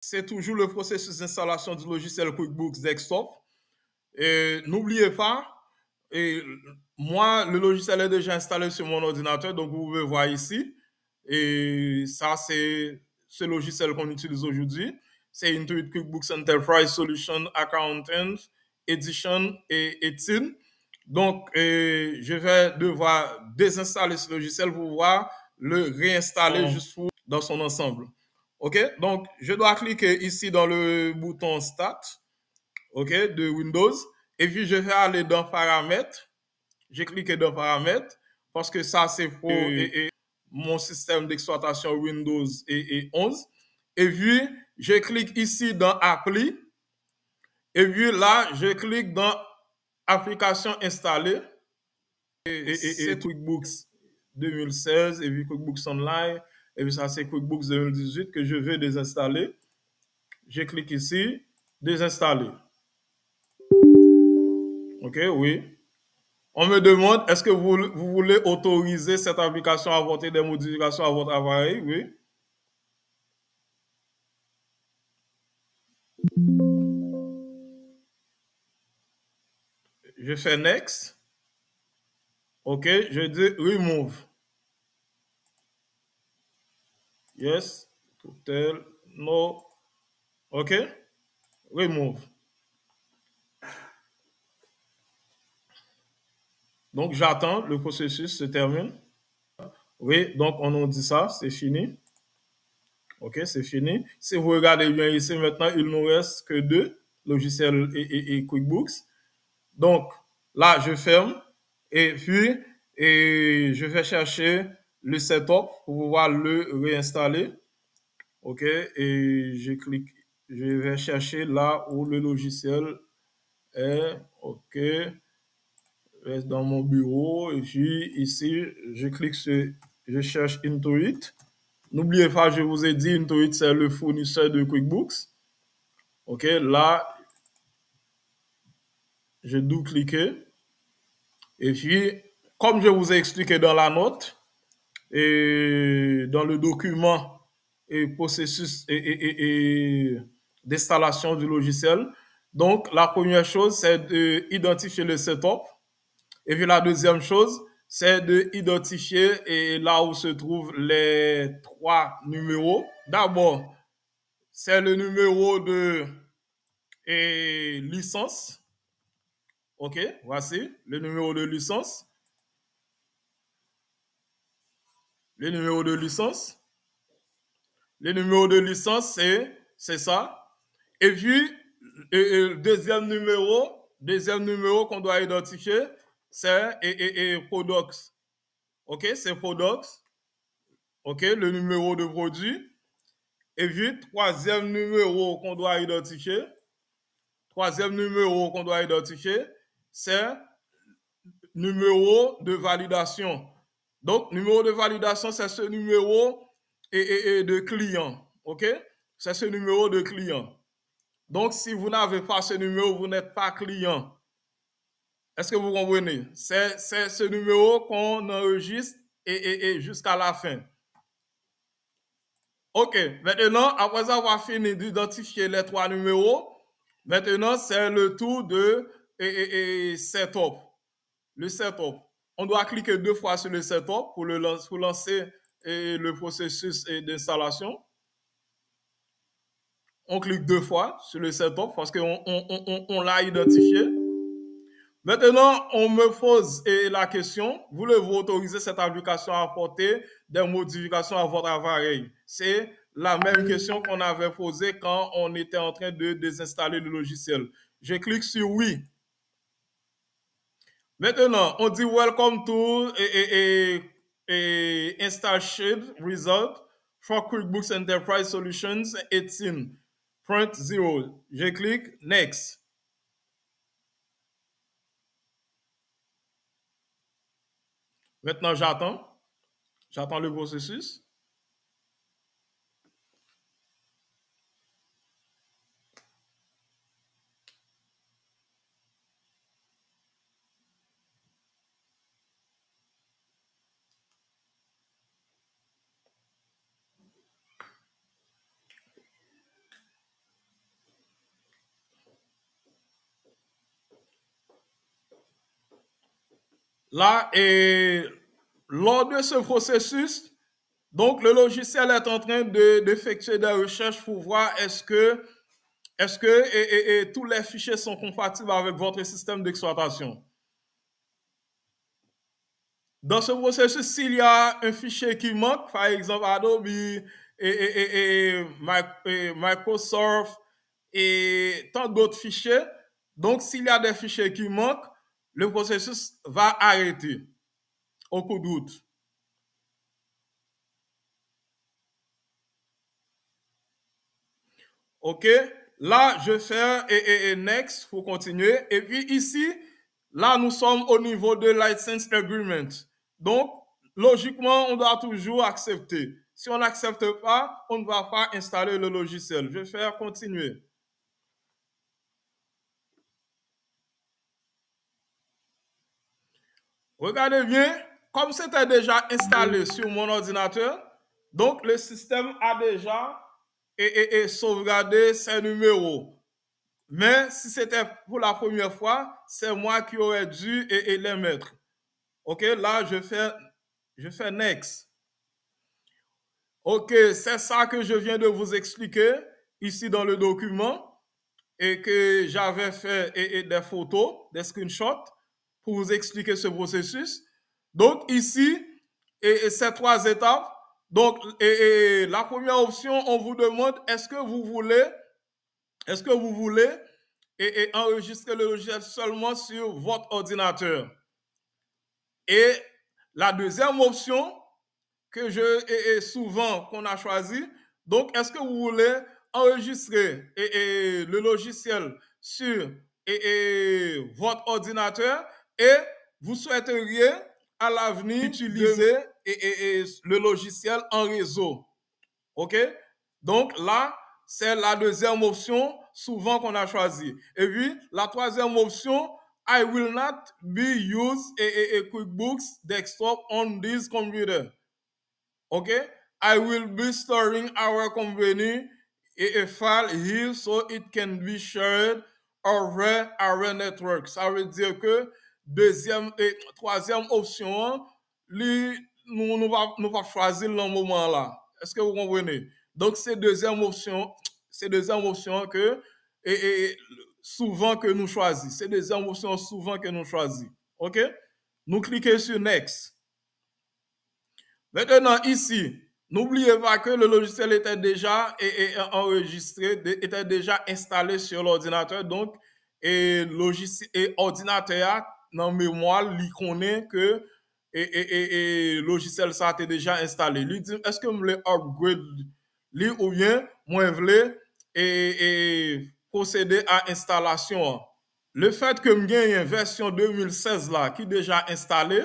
c'est toujours le processus d'installation du logiciel QuickBooks Desktop. Et n'oubliez pas, et moi, le logiciel est déjà installé sur mon ordinateur, donc vous pouvez voir ici. Et ça, c'est ce logiciel qu'on utilise aujourd'hui. C'est Intuit QuickBooks Enterprise Solution Accountant Edition et 18. Donc, je vais devoir désinstaller ce logiciel pour pouvoir le réinstaller juste dans son ensemble. OK? Donc, je dois cliquer ici dans le bouton Start, OK, de Windows. Et puis, je vais aller dans Paramètres. J'ai cliqué dans Paramètres parce que ça, c'est pour mon système d'exploitation Windows et 11. Et puis, je clique ici dans Appli. Et puis là, je clique dans Application installée. Et c'est QuickBooks 2016 et puis QuickBooks Online. Et puis ça, c'est QuickBooks 2018 que je vais désinstaller. Je clique ici, désinstaller. OK, oui. On me demande, est-ce que vous voulez autoriser cette application à apporter des modifications à votre appareil? Oui. Je fais Next. OK, je dis Remove. Yes, total, no. OK, Remove. Donc, j'attends, le processus se termine. Oui, donc on nous dit ça, c'est fini. OK, c'est fini. Si vous regardez bien ici, maintenant, il nous reste que deux logiciels et QuickBooks. Donc, là, je ferme et puis je vais chercher le setup pour pouvoir le réinstaller. OK, et je clique, je vais chercher là où le logiciel est. OK, reste dans mon bureau et puis ici, je clique sur, je cherche Intuit. N'oubliez pas, je vous ai dit, Intuit, c'est le fournisseur de QuickBooks. OK, là, je double-clique. Et puis, comme je vous ai expliqué dans la note, et dans le document et processus d'installation du logiciel, donc la première chose, c'est d'identifier le setup. Et puis la deuxième chose, c'est d'identifier là où se trouvent les trois numéros. D'abord, c'est le numéro de licence. OK, voici le numéro de licence. Le numéro de licence. Le numéro de licence, c'est ça. Et puis, deuxième numéro qu'on doit identifier, c'est Products. OK, c'est Products. OK, le numéro de produit. Et puis, troisième numéro qu'on doit identifier, c'est numéro de validation. Donc, numéro de validation, c'est ce numéro de client. OK? C'est ce numéro de client. Donc, si vous n'avez pas ce numéro, vous n'êtes pas client. Est-ce que vous comprenez? C'est ce numéro qu'on enregistre jusqu'à la fin. OK. Maintenant, après avoir fini d'identifier les trois numéros, maintenant, c'est le tour de setup. Le setup. On doit cliquer deux fois sur le setup pour lancer le processus d'installation. On clique deux fois sur le setup parce qu'on l'a identifié. Maintenant, on me pose la question, voulez-vous autoriser cette application à apporter des modifications à votre appareil? C'est la même question qu'on avait posée quand on était en train de désinstaller le logiciel. Je clique sur oui. Maintenant, on dit Welcome to Install Sheet Result for QuickBooks Enterprise Solutions 18.0. Je clique Next. Maintenant, j'attends. J'attends le processus. Là, et lors de ce processus, donc le logiciel est en train d'effectuer des recherches pour voir est-ce que tous les fichiers sont compatibles avec votre système d'exploitation. Dans ce processus, s'il y a un fichier qui manque, par exemple Adobe Microsoft et tant d'autres fichiers, donc s'il y a des fichiers qui manquent, le processus va arrêter au coup d'août. OK? Là, je fais next pour continuer. Et puis ici, là, nous sommes au niveau de license agreement. Donc, logiquement, on doit toujours accepter. Si on n'accepte pas, on ne va pas installer le logiciel. Je vais faire continuer. Regardez bien, comme c'était déjà installé sur mon ordinateur, donc le système a déjà sauvegardé ses numéros. Mais si c'était pour la première fois, c'est moi qui aurais dû les mettre. OK, là, je fais next. OK, c'est ça que je viens de vous expliquer ici dans le document et que j'avais fait des photos, des screenshots pour vous expliquer ce processus. Donc ici, ces trois étapes. Donc, la première option, on vous demande est-ce que vous voulez enregistrer le logiciel seulement sur votre ordinateur. Et la deuxième option que souvent qu'on a choisi, donc est-ce que vous voulez enregistrer le logiciel sur votre ordinateur et vous souhaiteriez à l'avenir utiliser le logiciel en réseau. OK? Donc là, c'est la deuxième option souvent qu'on a choisi. Et puis, la troisième option, I will not be use a QuickBooks desktop on this computer. Okay? I will be storing our company a file here so it can be shared over our network. Ça veut dire que deuxième et troisième option, nous va choisir le moment là. Est-ce que vous comprenez? Donc, c'est deuxième option que souvent que nous choisissons. C'est deuxième option souvent que nous choisissons. OK? Nous cliquons sur Next. Maintenant, ici, n'oubliez pas que le logiciel était déjà enregistré, était déjà installé sur l'ordinateur. Donc, ordinateur, dans mémoire, il connaît que le logiciel ça a été déjà installé. Lui dit, est-ce que vous voulez upgrade lui ou bien moi je voulais procéder à installation. Le fait que j'ai une version 2016 là qui est déjà installée,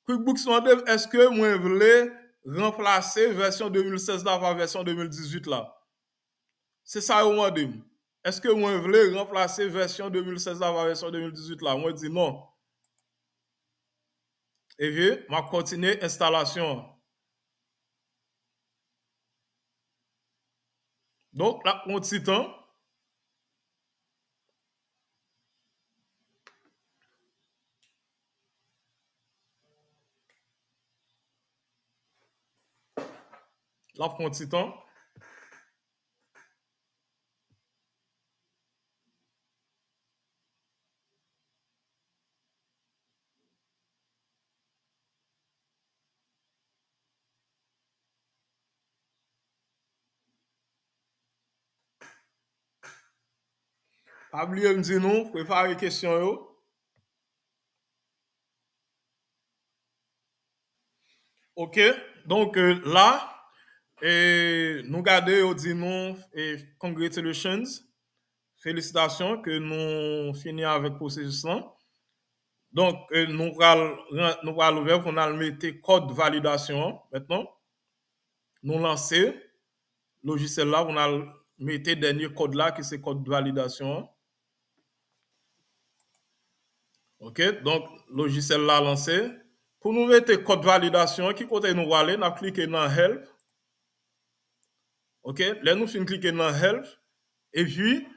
QuickBooks Mondev, est-ce que moi je voulais remplacer version 2016 là par version 2018 là? C'est ça que moi dis. Est-ce que moi je voulais remplacer version 2016 là par version 2018 là? Moi je dis non. Et puis, je vais continuer l'installation. Donc, là, on petit temps. Là, on petit temps. Pas oublier de dire nous, préparer les questions. OK, donc là, nous gardons, dit nous, congratulations, félicitations que nous finissons avec le processus là. Donc, nous allons ouvrir pour nous mettre code validation maintenant. Nous lancer le logiciel là, on a mettre le dernier code là qui c'est code de validation. OK, donc logiciel là lancé. Pour nous mettre code de validation, qui côté nous aller, nous cliquer dans help. OK, là nous finissons cliquer dans help et puis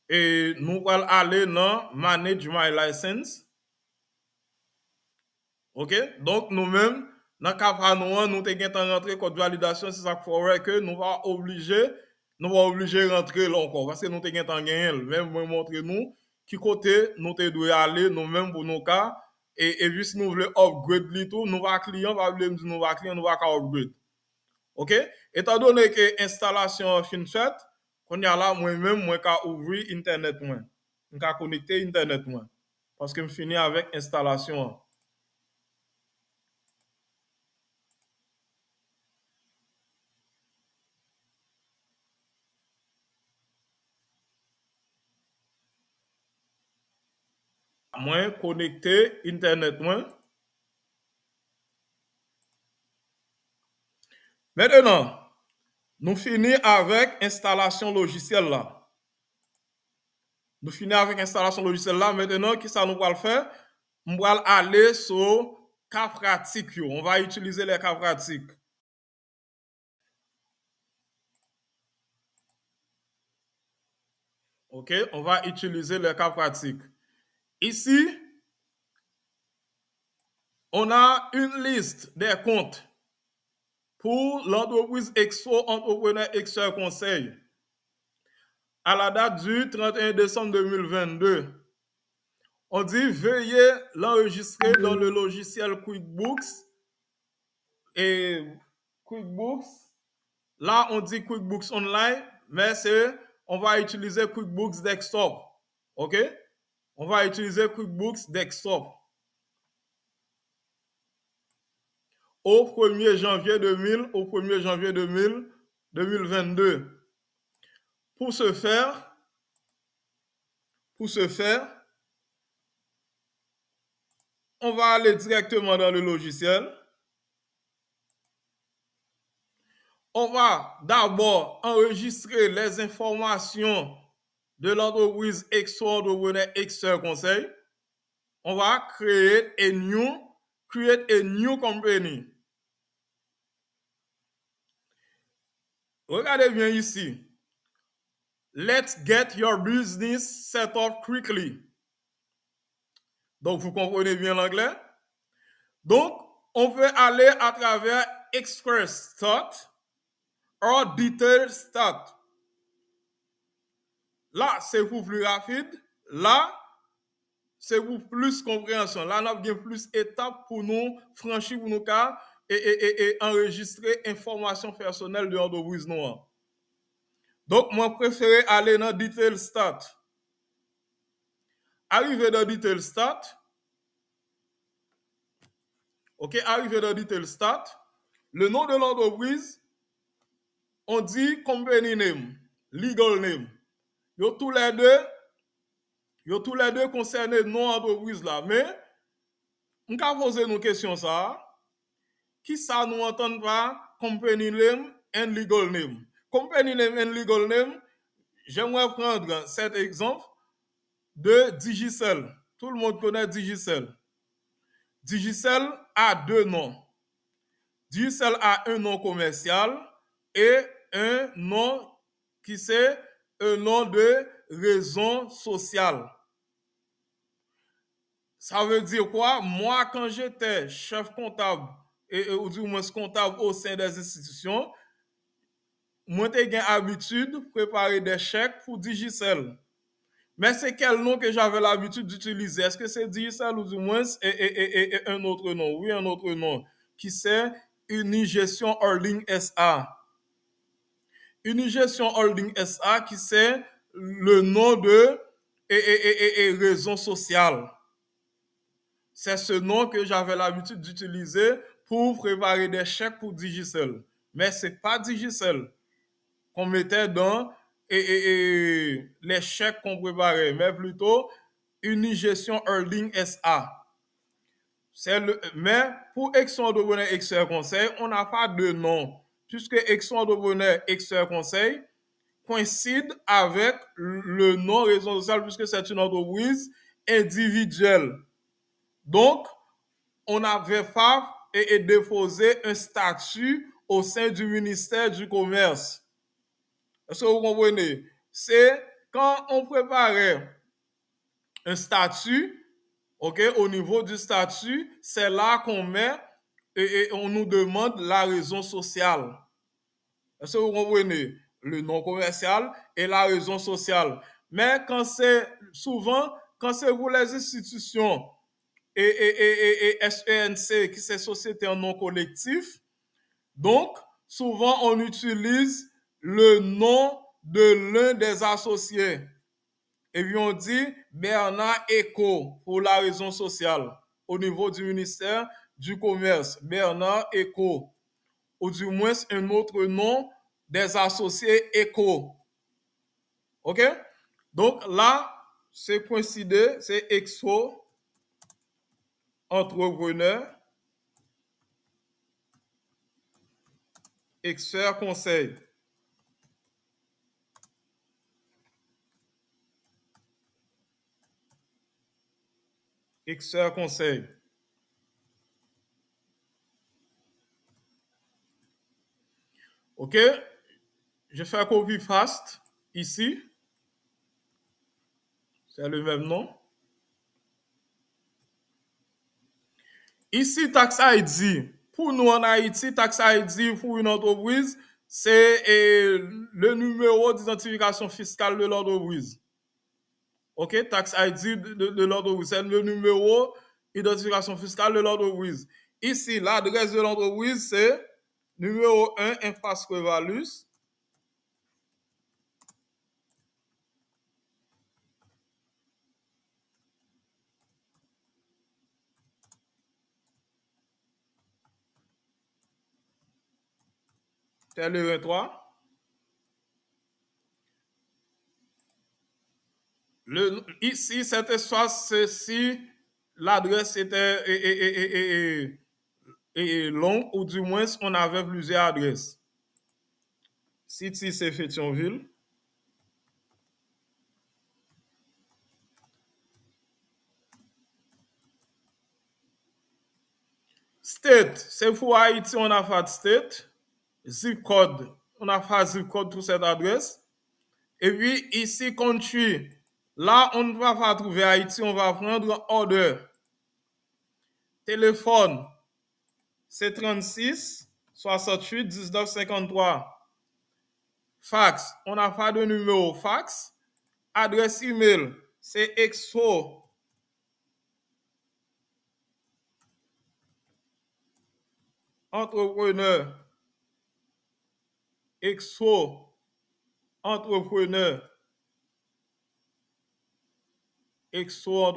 nous allons aller dans manage my license. OK? Donc, nous-mêmes, dans le cas nous, nous avons rentré code de validation, c'est ça qu'il faut que nous va obligé de rentrer là encore. Parce que nous avons gagné, même pour montrer nous qui côté nous devons aller, nous-mêmes pour nos cas. Et vu si nous voulons upgrade tout, nous va client, va nous va client, nous va upgrade. OK? Étant donné que l'installation fin faite, qu'on y a là, moi-même, moi, je ouvrir Internet, moi. Je connecter Internet, moi. Parce que je finis avec l'installation. Moi, connecter Internet, moi. Maintenant, nous finissons avec installation logicielle là. Nous finissons avec installation logicielle là. Maintenant, qui ça nous va le faire? On va aller sur cas pratique. On va utiliser les cas pratiques. OK, on va utiliser les cas pratiques. Ici, on a une liste des comptes pour l'entreprise Expo Entrepreneur Expert Conseil à la date du 31 décembre 2022. On dit veuillez l'enregistrer dans le logiciel QuickBooks. Et QuickBooks, là on dit QuickBooks Online, mais on va utiliser QuickBooks Desktop. OK? On va utiliser QuickBooks Desktop. Au 1er janvier 2022. Pour ce faire, on va aller directement dans le logiciel. On va d'abord enregistrer les informations de l'entreprise Extraordinaire Expert Conseil. On va create a new company. Regardez bien ici. Let's get your business set up quickly. Donc, vous comprenez bien l'anglais. Donc, on veut aller à travers Express Start ou Detail Start. Là, c'est pour plus rapide. Là, c'est pour plus compréhension. Là, on a plus d'étapes pour nous franchir pour nos cas et enregistrer informations personnelles de l'entreprise noire. Donc, moi, je préfère aller dans Detail Start. Arrivé dans Detail Start. OK, arrivé dans Detail Start. Le nom de l'entreprise, on dit company name, legal name. Yo tous les deux concernés non entreprise là. Mais, on va poser une question ça. Qui ça nous entend pas company name and legal name? Company name and legal name, j'aimerais prendre cet exemple de Digicel. Tout le monde connaît Digicel. Digicel a deux noms. Digicel a un nom commercial et un nom qui c'est un nom de raison sociale. Ça veut dire quoi? Moi, quand j'étais chef comptable ou du moins comptable au sein des institutions, moi, j'ai l'habitude de préparer des chèques pour Digicel. Mais c'est quel nom que j'avais l'habitude d'utiliser? Est-ce que c'est Digicel ou du moins et un autre nom? Oui, un autre nom. Qui c'est Unigestion Holding SA. Unigestion Holding SA qui c'est le nom de raison sociale. C'est ce nom que j'avais l'habitude d'utiliser pour préparer des chèques pour Digicel. Mais ce n'est pas Digicel qu'on mettait dans les chèques qu'on préparait, mais plutôt Unigestion Holding SA. Mais pour Exxon Entrepreneur Expert Conseil, on n'a pas de nom, puisque Exxon Entrepreneur Expert Conseil coïncide avec le nom raison sociale, puisque c'est une entreprise individuelle. Donc, on avait fait et déposé un statut au sein du ministère du Commerce. Est-ce que vous comprenez? C'est quand on préparait un statut, OK, au niveau du statut, c'est là qu'on met et on nous demande la raison sociale. Est-ce que vous comprenez? Le nom commercial et la raison sociale. Mais quand c'est souvent, quand c'est pour les institutions et SENC, qui c'est société en nom collectif, donc souvent on utilise le nom de l'un des associés. Et puis on dit Bernard Eco pour la raison sociale. Au niveau du ministère du Commerce, Bernard Eco. Ou du moins un autre nom des associés Eco. OK? Donc là, c'est coïncidé, c'est EXO, entrepreneur, expert conseil. Expert conseil. OK? Je fais un copy fast ici. C'est le même nom. Ici, Tax ID. Pour nous en Haïti, Tax ID pour une entreprise, c'est le numéro d'identification fiscale de l'entreprise. OK? Tax ID de l'entreprise, c'est le numéro d'identification fiscale de l'entreprise. Ici, l'adresse de l'entreprise, c'est numéro 1, Infrastructure Valus. C'est le 23. Ici, cet espace, c'est si l'adresse était longue ou du moins on avait plusieurs adresses. City, c'est Fétionville. State, c'est pour Haïti, on a fait state. Zip code, on a fait zip code pour cette adresse. Et puis ici, country, là, on ne va pas trouver Haïti, on va prendre order. Téléphone, c'est 36 68 19 53. Fax, on n'a pas de numéro fax. Adresse email, c'est expo entrepreneur expo entrepreneur expo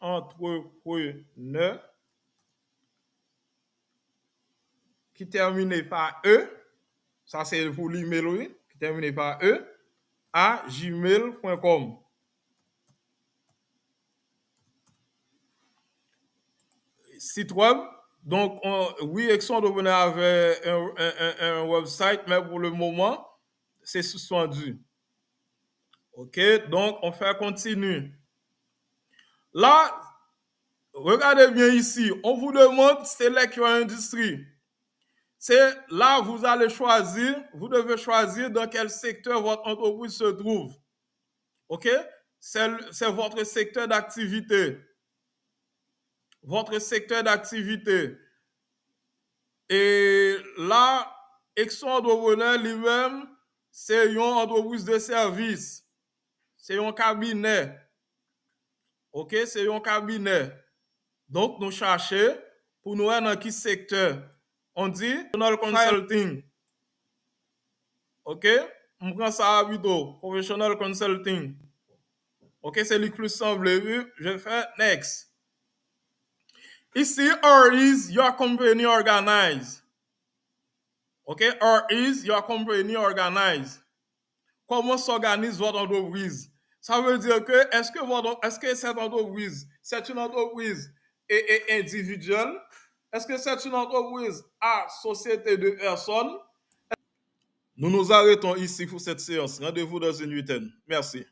entrepreneur qui termine par E, ça c'est pour l'email, oui, qui termine par E, à gmail.com. Site web, donc oui, Exo Entrepreneur avait un website, mais pour le moment, c'est suspendu. OK, donc on fait continue. Là, regardez bien ici, on vous demande Select Your Industry. C'est là, vous allez choisir, vous devez choisir dans quel secteur votre entreprise se trouve. OK? C'est votre secteur d'activité. Votre secteur d'activité. Et là, Exo Entrepreneur lui-même, c'est une entreprise de service. C'est un cabinet. OK? C'est un cabinet. Donc, nous cherchons pour nous dans quel secteur. On dit professional consulting. OK? On prend ça à vidéo. Professional consulting. OK? C'est le plus simple. Je fais next. Ici, or is your company organized? OK? Or is your company organized? Comment s'organise votre entreprise? Ça veut dire que est-ce que cette entreprise, c'est une entreprise individuelle? Est-ce que c'est une entreprise à société de personnes? Nous nous arrêtons ici pour cette séance. Rendez-vous dans une huitaine. Merci.